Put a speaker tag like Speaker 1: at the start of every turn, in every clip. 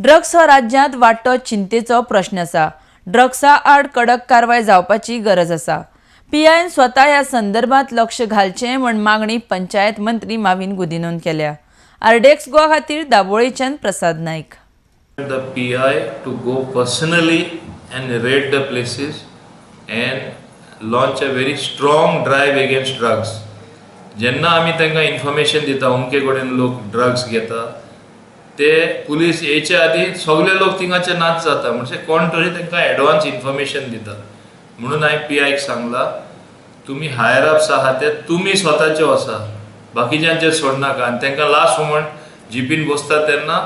Speaker 1: Drugs हो राज्यांत वाडटो चिंतेचो प्रश्न आसा। ड्रग्सा आड कडक कारवाय जावपाची गरज आसा। पीआयन स्वता ह्या संदर्भात लक्ष घालचें म्हण मागणी पंचायत मंत्री माविन गुदिन्होन केल्या। आरडेक्स गोवा खातीर दाबोळेच्यान प्रसाद Naik.
Speaker 2: The PI to go personally and raid the places and launch a very strong drive against drugs. जेन्ना आमी तांकां इन्फॉर्मेशन दिता अमके कडेन लोक ड्रग्स घेता ते पुलीस येयचे आदी सगळे लोक थिंगाचे नाच जाता म्हणजे कोण तरी तांकां एडवान्स इन्फॉर्मेशन दिता म्हणून हांवें PIक सांगला तुमी हायर अप्स आहा ते तुमी स्वताचे वसा बाकीच्यांचेर सोडनाका आनी तांकां लास्ट मोमेंट जीपीन बसता तेन्ना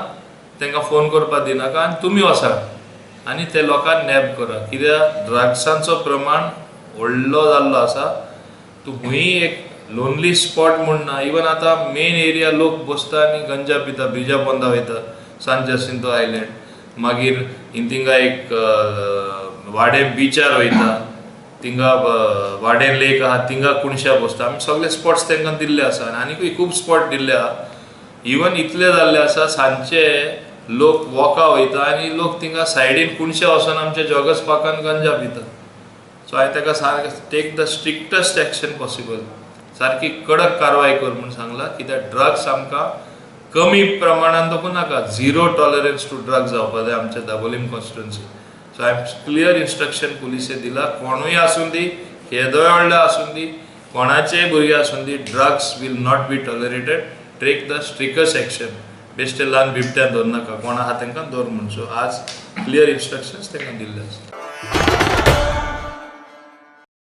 Speaker 2: तांकां फोन करपाक दिनाका आनी तुमी वसा आनी ते लोकांक नॅब करा कित्याक ड्रग्सांचो प्रमाण व्हडलो जाल्लो आसा तूं खूंय एक लोनली स्पॉट म्हूण ना इवन आतां मेन एरिया लोक बसता आनी गंजा पिता ब्रिजा पोंदा वयता सान जसिंतो आयलँड मागीर थिंगा एक वाडें बिचार वयता थिंगा वाडें लेक आहा थिंगा कुणश्या बसता आमी सगळे स्पॉट्स तांकां दिल्ले आसा आनीकूय खूब स्पॉट दिल्ले आहा इवन इतले जाल्ले आसा सांजचे लोक वॉका वयता आनी लोक थिंगा सायडीन कुणश्या वचून आमच्या जॉगर्स पार्कान गंजा पिता सो हांवें ताका सारकें टेक द स्ट्रिक्टस्ट एक्शन पॉसिबल सारकी कडक कारवाय कर म्हूण सांगला कित्याक ड्रग्स आमकां कमी प्रमाणान दवरूं नाका झिरो टॉलरन्स टू ड्रग्स जावपा जाय आमच्या दाबोलीम कॉन्स्टिट्युएन्सी सो हांवें क्लियर इन्स्ट्रक्शन पुलिसे दिला कोणूय आसूं दी केदोय व्हडले आसूं दी कोणाचेय भुरगे आसूं दी drugs will not be tolerated take the strictest action बेश्टे ल्हान बिबट्यान दवर नाका कोण आहा तांकां दवर म्हणून सो आज क्लियर इन्स्ट्रक्शन्स तांकां दिल्ले आसा।